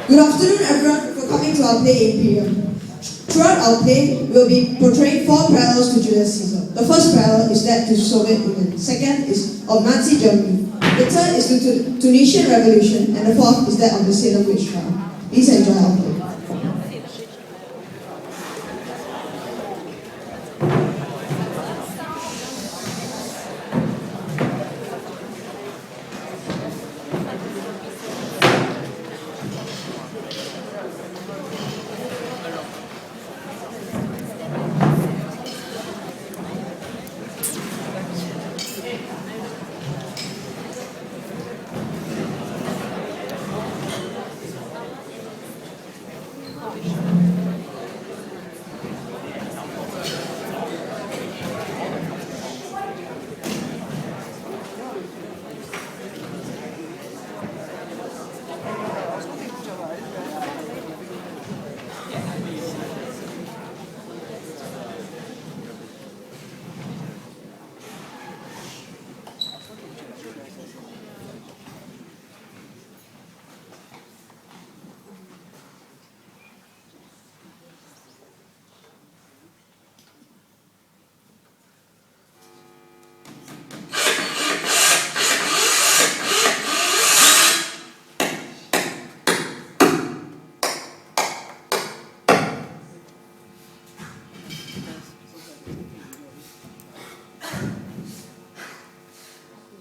Good afternoon everyone for coming to our play Imperium. Throughout our play, we'll be portraying four parallels to Julius Caesar. The first parallel is that to Soviet Union. Second is of Nazi Germany. The third is to Tunisian Revolution. And the fourth is that of the Salem Witch Trial. Please enjoy our play.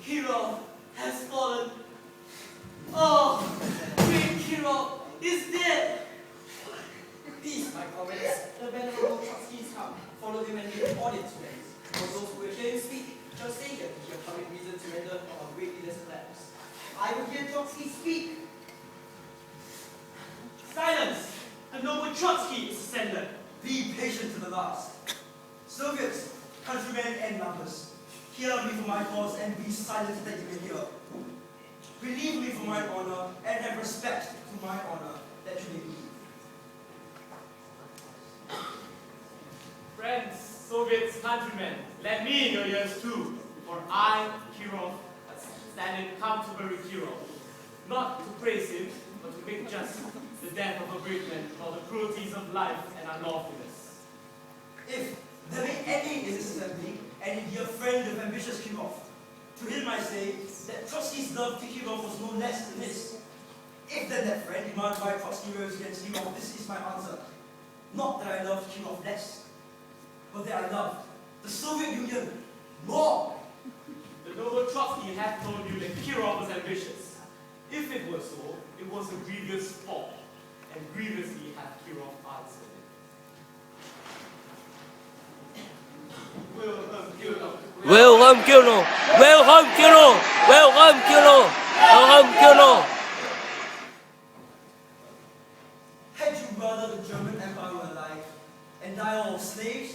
Kirov has fallen. Oh, great Kirov is dead. Peace, my comrades. The venerable Trotsky is come. Follow him and make an audience with him. For those who will hear him speak, shall stay here to hear public reason to render of our great leader's collapse. I will hear Trotsky speak. Silence! The noble Trotsky is ascended. Be patient to the last. Soviets, countrymen and numbers, hear me for my cause and be silent that you may hear. Believe me for my honor and have respect to my honor that you may believe. Friends, Soviets, countrymen, let me in your ears too, for I, Kirov, stand in Canterbury Kirov, not to praise him, but to make just the death of a great man for the cruelties of life and unlawfulness. If there be any in this assembly, any dear friend of ambitious Kirov, to him I say that Trotsky's love to Kirov was no less than his. If then that friend demands why Trotsky rose against Kirov, this is my answer. Not that I loved Kirov less, but that I loved the Soviet Union more. The noble Trotsky had told you that Kirov was ambitious. If it were so, it was a grievous fault, and grievously had Kirov answered it. Wilhelm Kirov. Welcome, Kirov! Welcome, Kirov! Welcome, Kirov! Welcome, Kirov! Had you rather the German Empire were alive and die all slaves?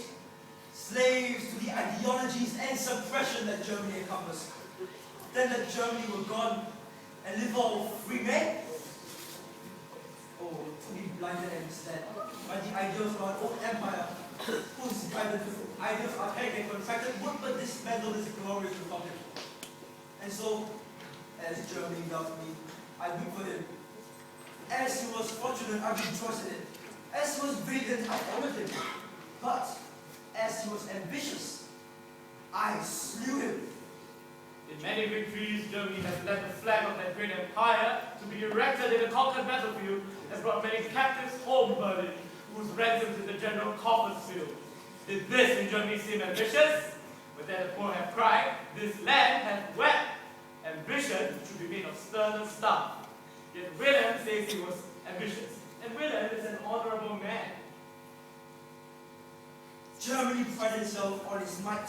Slaves to the ideologies and suppression that Germany encompassed. Then that Germany were gone and live all free men? Oh, to be blinded and misled by the ideals of our old empire, whose ideals are pegged and contracted would but dismantle this glorious republic. And so, as Germany loved me, I weep for him. As he was fortunate, I rejoiced in it. As he was valiant, I honored him. But as he was ambitious, I slew him. In many victories, Germany has led the flag of that great empire to be erected in a conquered battlefield, has brought many captives home burdened, whose ransoms in the general coffers filled. Did this in Germany seem ambitious? But then the poor have cried, this land hath wept. Ambition should be made of sterner stuff. Yet Wilhelm says he was ambitious, and Wilhelm is an honorable man. Germany prided itself on its might,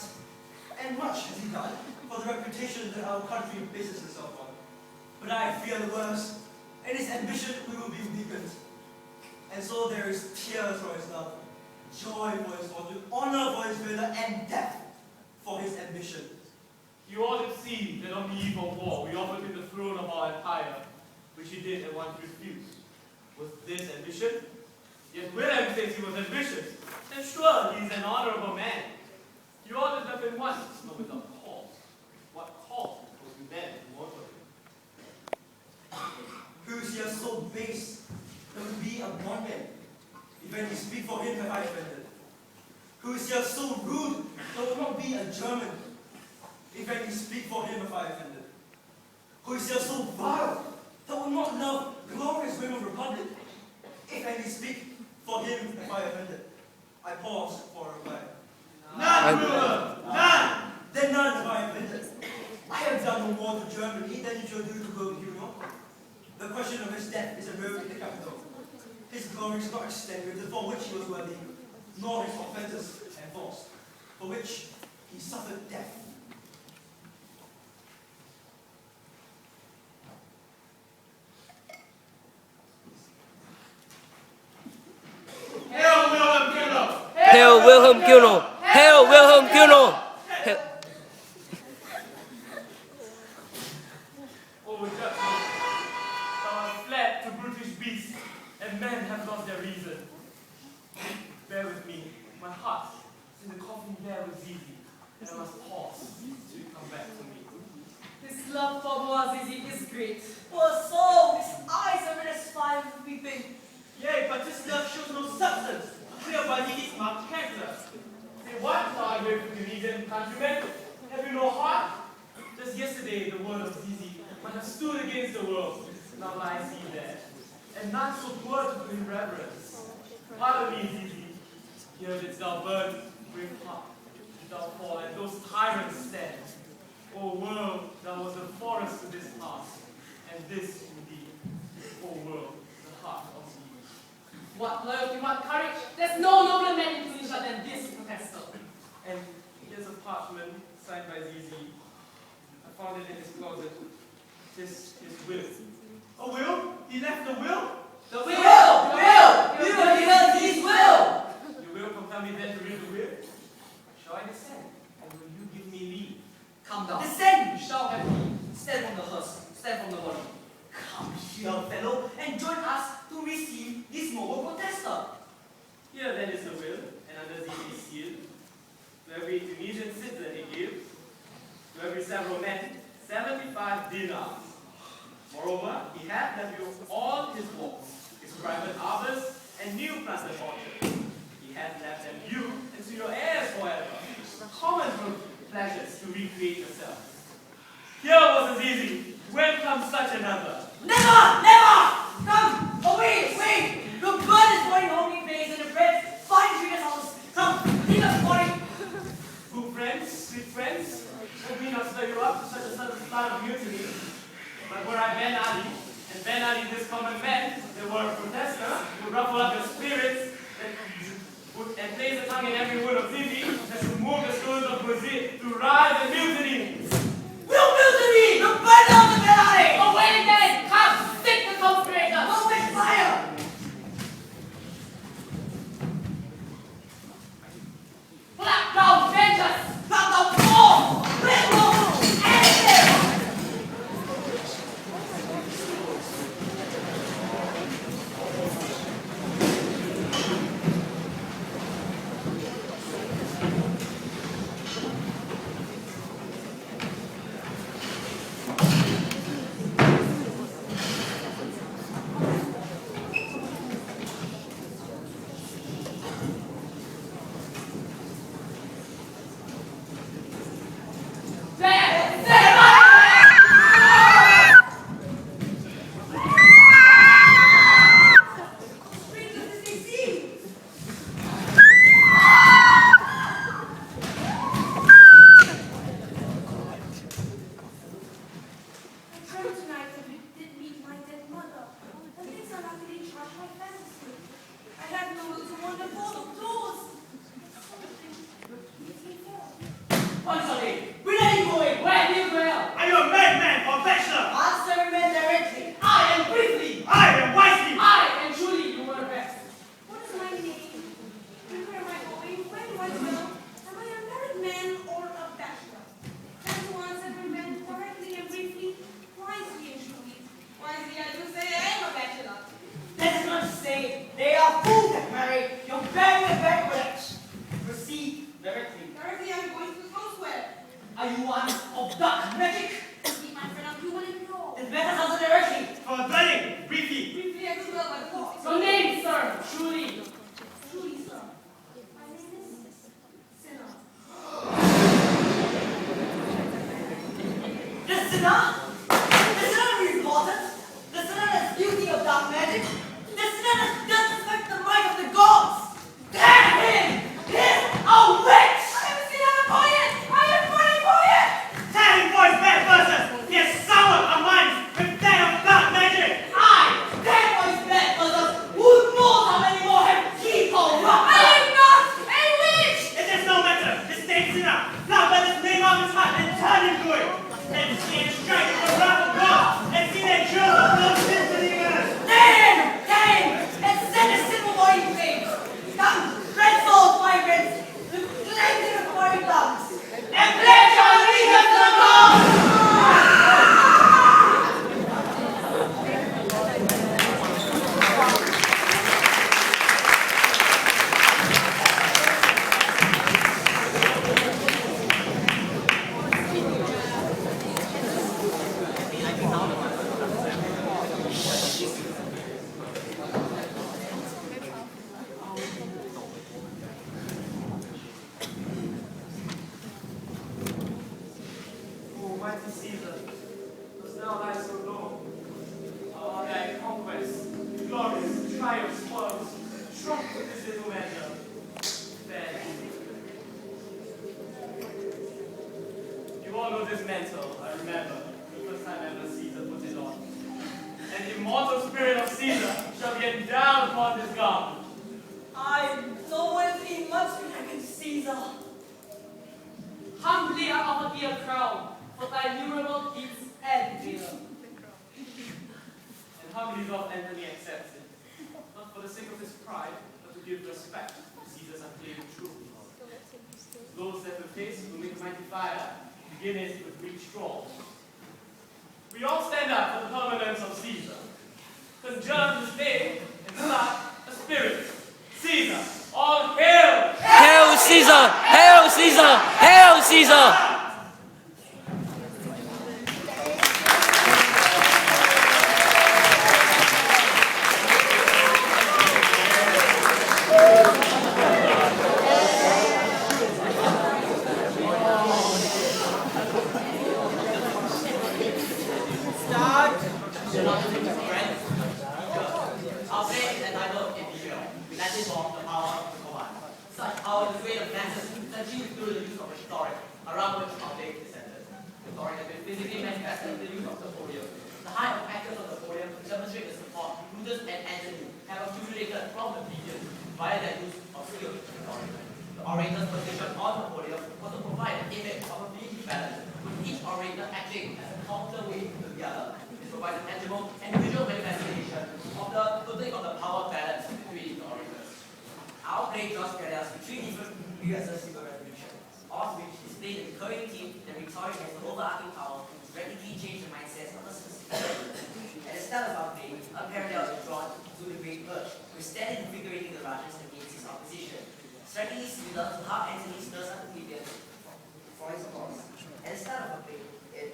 and much has he done for the reputation that our country bases itself on. But I fear the worst, and his ambition will be weakened. And so there is tears for his love, joy for his fortune, honor for his valor, and death for his ambition. You ought to see that on the eve of war, we offered him the throne of our empire, which he did and once refused. Was this ambition? Yet Wilhelm says he was ambitious, and sure, he is an honorable man. You ordered nothing once, not without cause. What cause was you then to order him? Who is here so base will be a bondman. If when he speak for him have I offended. Who is here so rude, that will not be a German. If when he speak for him have I offended. Who is here so vile, that will not love glorious women republic. If when he speak for him have I offended. I pause for a reply. None, ruler! None! Then none have I offended. I have done no more to Germany than you shall do to world hero. The question of his death is a murder in the capital. His glory is not extended for which he was worthy, nor his offences and faults, for which he suffered death. Hail Wilhelm Killer! Hail Wilhelm Kuno! Hail Wilhelm Kuno! O Dutchmen, thou hast fled to brutish beasts, and men have lost their reason. Bear with me, my heart is in the coffin there with Zizi, and I must pause till you come back to me. His love for Boazizi is great. Poor soul, his eyes are red as fire with weeping. Yea, but this love shows no substance, clear by Zizi's marked character. Say what, thou great Tunisian countrymen? Have you no heart? Just yesterday, the word of Zizi might have stood against the world. Now lies he there, and none so poor to do him reverence. Pardon me, Zizi. Here didst thou burn, brave heart, didst thou fall, and those tyrants stand. O world, thou was a forest to this heart, and this indeed, O world, the heart of thee. What loyalty, what courage! There's no nobler man in Tunisia than this protester. And here's a parchment signed by Zizi. I found it in his closet. This his will. A will? He left a will? The will! The will! You will hear his will! You will compel me then to read the will? Shall I descend? And will you give me leave? Come down. Descend! You shall have me. Stand from the hearse, stand from the body. Come here, fellow, and join us to receive this noble protester. Here then is the will, and under Zizi's seal, to every Tunisian citizen he gives, to every several men, 75 dinars. Moreover, he hath left you all his walks, his private arbors, and new planted orchards. He hath left them you, and to your heirs forever, common pleasures to recreate yourselves. Here was as easy. When comes such another? Never! Never! Come! Away! Wait! The bird is going home in days and the bread fine trees house. Come! Leave us for it! Good friends, sweet friends, let me not stir you up to such a sudden start of mutiny. But were I Ben Ali, and Ben Ali this common man, they were a protester, would ruffle up your spirits, and place the tongue in every word of Zizi, that would move the schools of Brazil to rise and mutiny. We'll mutiny! The bird down the Ben Ali! Away then! Come! Stick the conspirators! Open fire! Black down vengeance! From the floor! Red roll! Anything! sinner? The sinner who is important? The sinner that's guilty of dark magic? The sinner that disrespects the might of the gods? Damn him! He's a witch! I am a sinner, Napoleon! I am Napoleon! Tell him for his bad verses! He has soured our minds with that of dark magic! Damn for his bad brothers! Who knows how many more have he corrupted? I am not a witch! It is no matter! The state sinner! Now let us name off his heart and turn him to it! Let us see and strike him the wrath of God! And see that jewel of no sin believers! Damn! And send a simple boy in flames! Come, red souls, migrants! With cleansing of foreign tongues! And pledge our allegiance to the gods! O mighty Caesar, dost thou lie so low? All thy conquests, glorious, triumphs, spoils, shrunk to this little measure. Then, you all know this mantle, I remember, the first time ever Caesar put it on. And the immortal spirit of Caesar shall be endowed upon this garment. I don't want to be much like Caesar. Humbly I offer thee a crown for thy innumerable deeds and valor. And humbly doth Antony accept it, not for the sake of his pride, but to give respect to Caesar's unclaimed truth. Those that the face will make mighty fire, begin it with weak straw. We all stand up for the permanence of Caesar. Conjure his name and start a spirit. Caesar, all hail! Hail Caesar! Hail Caesar! Hail Caesar! Our faith is entitled imperial, that is for the power to command. Such power is great of masses achieved through the use of rhetoric, around which our faith is centered. Rhetoric has been physically manifested in the use of the podium. The high of actors on the podium to demonstrate the support Brutus and Antony have accumulated from the plebeians via their use of skilled rhetoric. The orator's position on the podium was to provide an image of a being balance, with each orator acting as a counterweight to the other. This provides a tangible and visual manifestation of the totality of the power balance between the orators. Our play draws parallels between different periods of civil revolution, all of which display the recurring theme that rhetoric has the overarching power to radically change the mindsets of a specific group. At the start of our play, a parallel is drawn to the Great Purge, with Stalin invigorating the Russians against his opposition, strikingly similar to how Antony stirs up the plebeians for his cause. At the start of our play,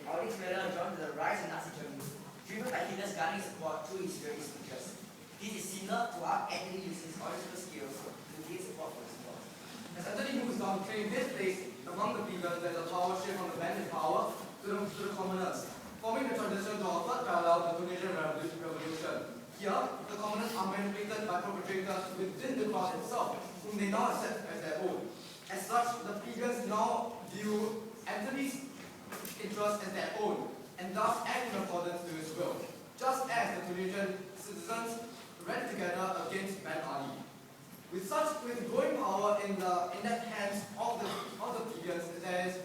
our parallel is drawn to the rise of Nazi Germany, driven by Hitler's garnering support through his various speeches. This is similar to how Antony uses his oratorical skills to gain support for his cause. As Antony moves on, claiming his place among the plebeians, there's a power shift from the bandit power to the commoners, forming the tradition to our third parallel, the Tunisian Revolution. Here, the commoners are manipulated by perpetrators within the crowd itself, whom they now accept as their own. As such, the plebeians now view Antony's interests as their own, and thus act in accordance to his will, just as the Tunisian citizens rallied together against Ben Ali. With growing power in the hands of the plebeians, there is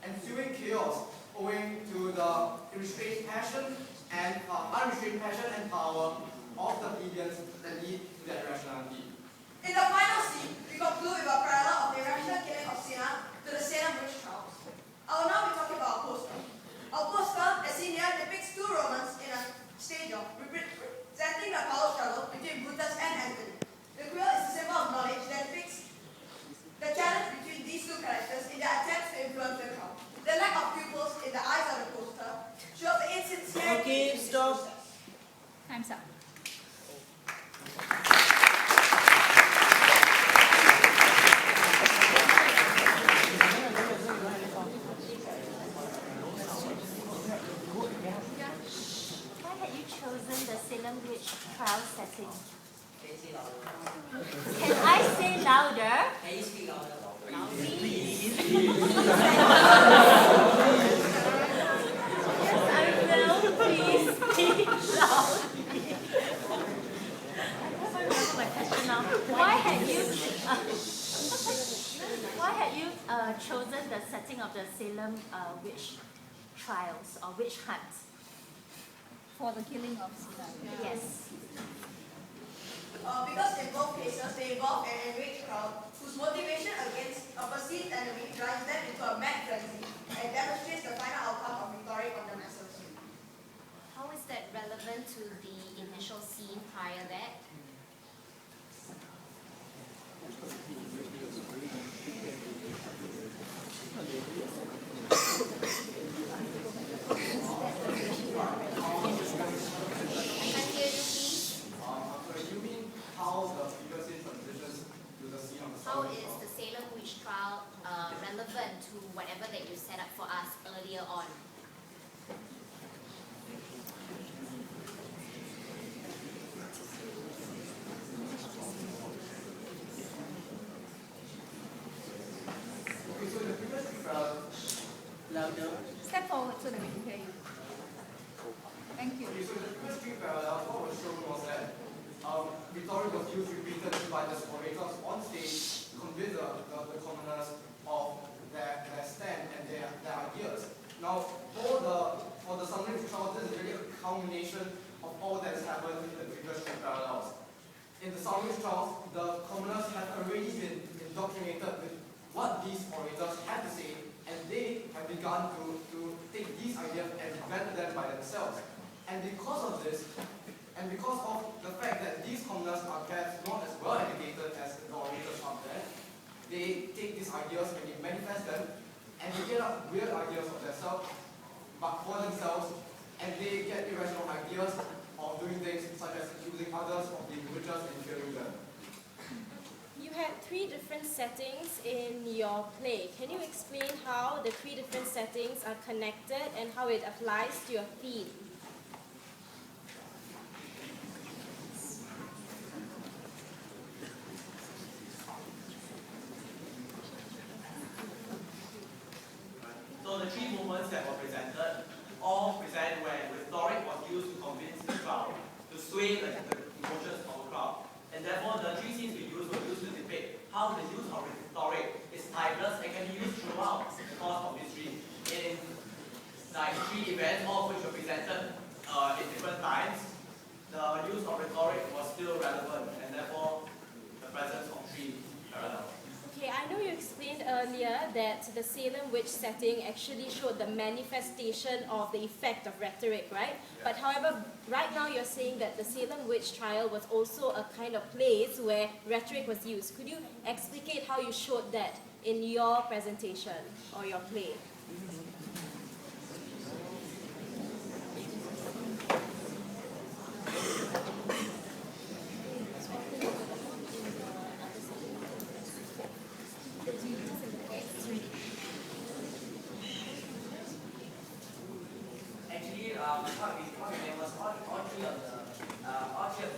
ensuing chaos owing to the unrestrained passion and power of the plebeians that lead to their irrationality. In the final scene, we conclude with a parallel of the irrational killing of Cinna to the Salem witch trials. I will now be talking about our poster. Our poster, as seen here, depicts two Romans in a stage of representing the power struggle between Brutus and Antony. The quill is a symbol of knowledge that depicts the challenge between these two characters in their attempts to influence the crowd. The lack of pupils in the eyes of the poster shows the insincerity. Okay, stop. Time's up. trial setting? Can you say louder? Can I say louder? Can you speak louder? Please. Yes, I will. Please speak loud. I can't remember my question now. Why had you chosen the setting of the Salem witch trials or witch hunts? For the killing of Sita. Yes. Because in both cases, they involve an enraged crowd whose motivation against a perceived enemy drives them into a mad frenzy and demonstrates the final outcome of victory on the masses. How is that relevant to the initial scene prior that? I can't hear you, please. So you mean how the figure scene transitions to the scene of the How Salem is trial? the Salem witch trial relevant to whatever that you set up for us earlier on? Okay, so in the previous trial, Louder. Step forward so that we can hear you. Thank you. okay, so in the previous three parallels, what was shown was that rhetoric was used repeatedly by the orators on stage to convince the commoners of their stand and their ideas. Now, for the Salem trial, this is really a culmination of all that has happened in the previous three parallels. In the Salem trials, the commoners have already been indoctrinated with what these orators had to say, and they have begun to take these ideas and invent them by themselves. And because of this, and because of the fact that these commoners are perhaps not as well educated as the orators out there, they take these ideas and they manifest them, and they get up weird ideas for themselves, and they get irrational ideas of doing things such as accusing others of being witches and killing them. You had 3 different settings in your play. Can you explain how the 3 different settings are connected and how it applies to your theme? So the 3 movements that were presented, all present where rhetoric was used to convince the crowd, to sway the emotions of the crowd. And therefore, the 3 scenes we used were used to depict how the use of rhetoric is timeless and can be used throughout the course of history. In like 3 events, all of which were presented in different times, the use of rhetoric was still relevant, and therefore the presence of 3 parallels. Okay, I know you explained earlier that the Salem witch setting actually showed the manifestation of the effect of rhetoric, right? But however, right now you're saying that the Salem witch trial was also a kind of place where rhetoric was used. Could you explicate how you showed that in your presentation or your play? Actually, what we did was all three of the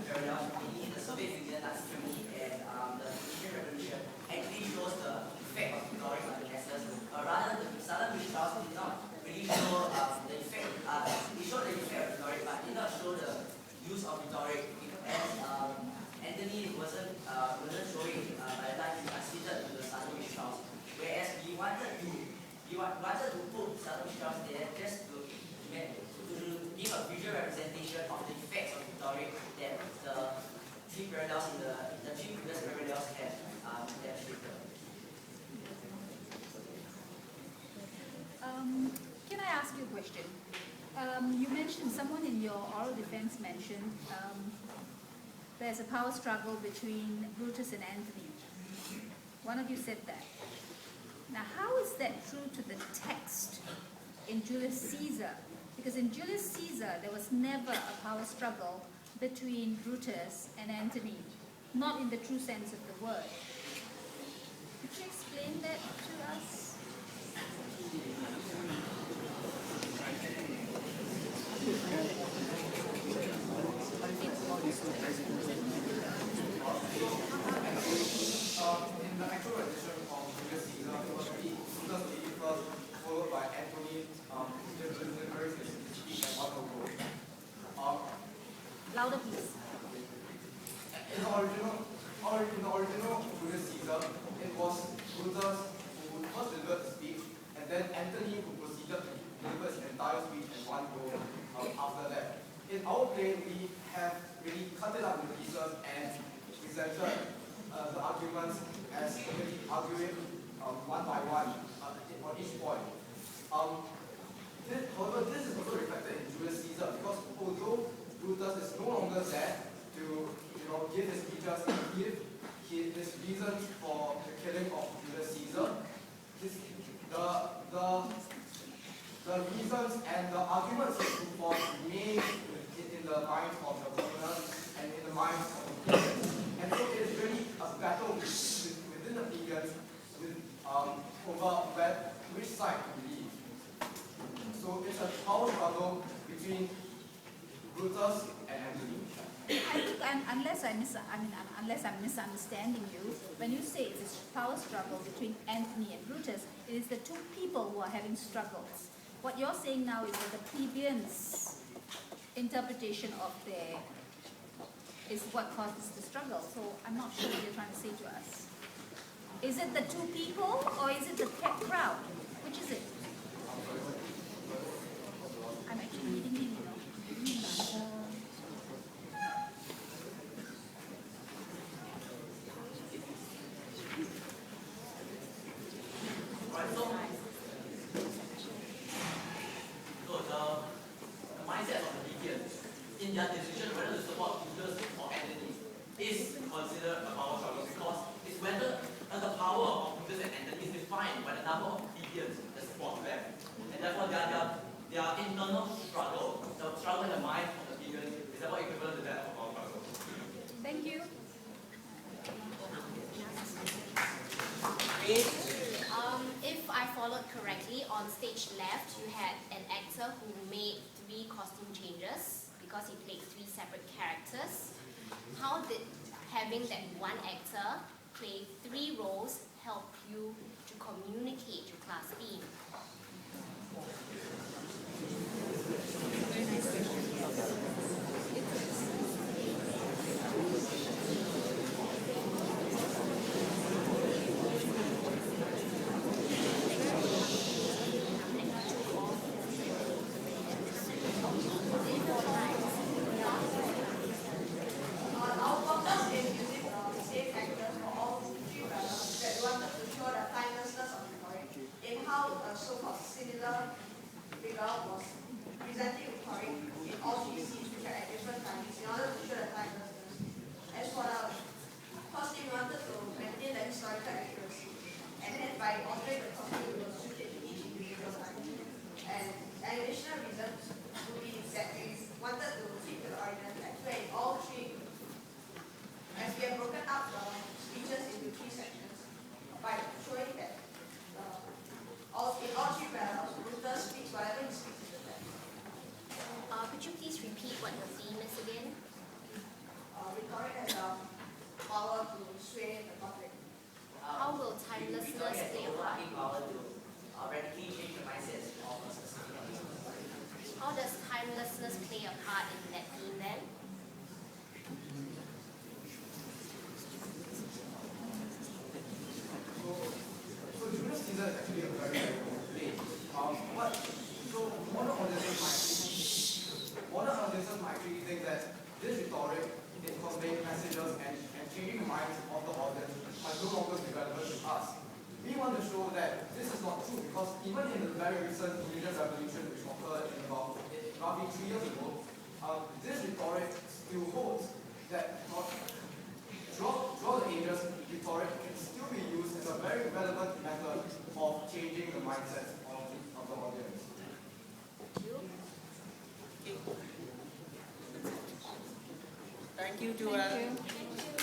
parallels, the Soviet Union, Nazi Germany, and the Russian Revolution actually shows the effect of rhetoric on the masses. Rather, the Salem witch trials did not really show the effect. It showed the effect of rhetoric, but did not show the use of rhetoric. As Anthony wasn't showing by the time he assisted to the Salem witch trials. Whereas we wanted to put Salem witch trials there just to give a visual representation of the effects of rhetoric that the 3 parallels in the 3 previous parallels have demonstrated. Can I ask you a question? You mentioned, someone in your oral defense mentioned there's a power struggle between Brutus and Antony. One of you said that. Now, how is that true to the text in Julius Caesar? Because in Julius Caesar, there was never a power struggle between Brutus and Antony, not in the true sense of the word. Could you explain that to us? one go after that. In our play, we have really cut it up into pieces and presented the arguments as really arguing one by one on each point. However, this is also reflected in Julius Caesar because although Brutus is no longer there to give his speeches and give his reasons for the killing of Julius Caesar, the reasons and the arguments he put forth remain in the minds of the commoners and in the minds of the plebeians. And so it is really a battle within the plebeians over which side to believe. So it's a power struggle between Brutus and Antony. I think unless I'm misunderstanding you, when you say it's a power struggle between Antony and Brutus, it is the two people who are having struggles. What you're saying now is that the plebeians' interpretation of their is what causes the struggle. So I'm not sure what you're trying to say to us. Is it the two people or is it the crowd? Which is it? I'm actually reading him, Right, so the mindset of the plebeians in their decision whether to support Brutus or Antony is considered a power struggle because it's whether the power of Brutus and Antony is defined by the number of plebeians that support them. And therefore their internal struggle, the struggle in the mind of the plebeians is therefore equivalent to that of a power struggle. Thank you. If I followed correctly, on stage left, you had an actor who made 3 costume changes because he played 3 separate characters. How did having that one actor play 3 roles help you to communicate your class theme? Could you please repeat what the theme is again? Rhetoric has a power to sway the public. How will timelessness play a part? Power to radically change the mindsets of a society. How does timelessness play a part in that theme then? So Julius Caesar is actually a very, very good play. Modern audiences might actually think that this rhetoric is conveying messages and changing the minds of the audience might no longer be relevant to us. We want to show that this is not true because even in the very recent Indonesian revolution which occurred in about roughly 3 years ago, this rhetoric still holds that throughout the ages, rhetoric can still be used as a very relevant method of changing the mindset of the audience. Thank you, Joel. Thank you.